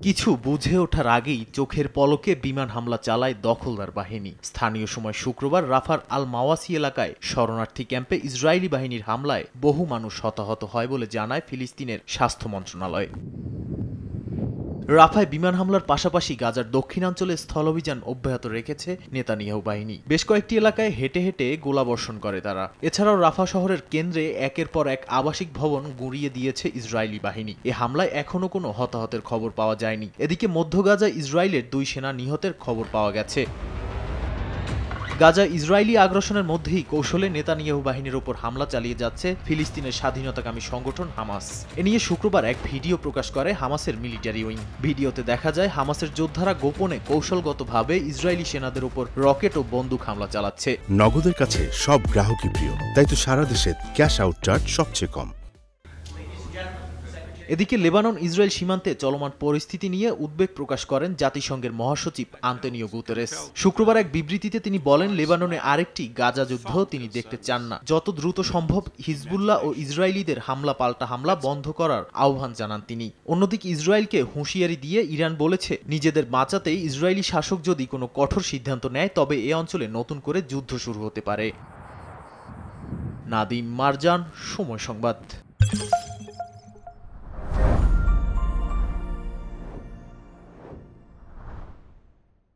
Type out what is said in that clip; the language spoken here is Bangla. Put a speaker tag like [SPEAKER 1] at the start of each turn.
[SPEAKER 1] কিছু বুঝে ওঠার আগেই চোখের পলকে বিমান হামলা চালায় দখলদার বাহিনী। স্থানীয় সময় শুক্রবার রাফার আল মাওয়াসি এলাকায় শরণার্থী ক্যাম্পে ইসরায়েলি বাহিনীর হামলায় বহু মানুষ হতাহত হয় বলে জানায় ফিলিস্তিনের স্বাস্থ্য মন্ত্রণালয়। রাফায় বিমান হামলার পাশাপাশি গাজার দক্ষিণাঞ্চলে স্থলাভিযান অব্যাহত রেখেছে নেতানিয়াহু বাহিনী। বেশ কয়েকটি এলাকায় হেঁটে হেঁটে গোলাবর্ষণ করে তারা। এছাড়াও রাফা শহরের কেন্দ্রে একের পর এক আবাসিক ভবন গুঁড়িয়ে দিয়েছে ইসরায়েলি বাহিনী। এ হামলায় এখনও কোনো হতাহতের খবর পাওয়া যায়নি। এদিকে মধ্য গাজায় ইসরায়েলের 2 সেনা নিহতের খবর পাওয়া গেছে। গাজা ইসরায়েলি আগ্রাসনের মধ্যেই কৌশলে নেতানিয়াহু বাহিনীর ওপর হামলা চালিয়ে যাচ্ছে ফিলিস্তিনের স্বাধীনতাকামী সংগঠন হামাস। এ নিয়ে শুক্রবার এক ভিডিও প্রকাশ করে হামাসের মিলিটারি উইং। ভিডিওতে দেখা যায় হামাসের যোদ্ধারা গোপনে কৌশলগতভাবে ইসরায়েলি সেনাদের উপর রকেট ও বন্দুক হামলা চালাচ্ছে।
[SPEAKER 2] নগদের কাছে সব গ্রাহকই প্রিয়, তাই তো সারা দেশে ক্যাশ আউট চার্জ সবচেয়ে কম।
[SPEAKER 1] এদিকে লেবানন ইসরায়েল সীমান্তে চলমান পরিস্থিতি নিয়ে উদ্বেগ প্রকাশ করেন জাতিসংঘের মহাসচিব আন্তোনিও গুতেরেস। শুক্রবার এক বিবৃতিতে তিনি বলেন, লেবাননে আরেকটি গাজা যুদ্ধ তিনি দেখতে চান না। যত দ্রুত সম্ভব হিজবুল্লাহ ও ইসরায়েলিদের হামলা পাল্টা হামলা বন্ধ করার আহ্বান জানান তিনি। অন্যদিকে ইসরায়েলকে হুঁশিয়ারি দিয়ে ইরান বলেছে, নিজেদের বাঁচাতেই ইসরায়েলি শাসক যদি কোনো কঠোর সিদ্ধান্ত নেয় তবে এ অঞ্চলে নতুন করে যুদ্ধ শুরু হতে পারে। নাদিম মারজান, সময় সংবাদ।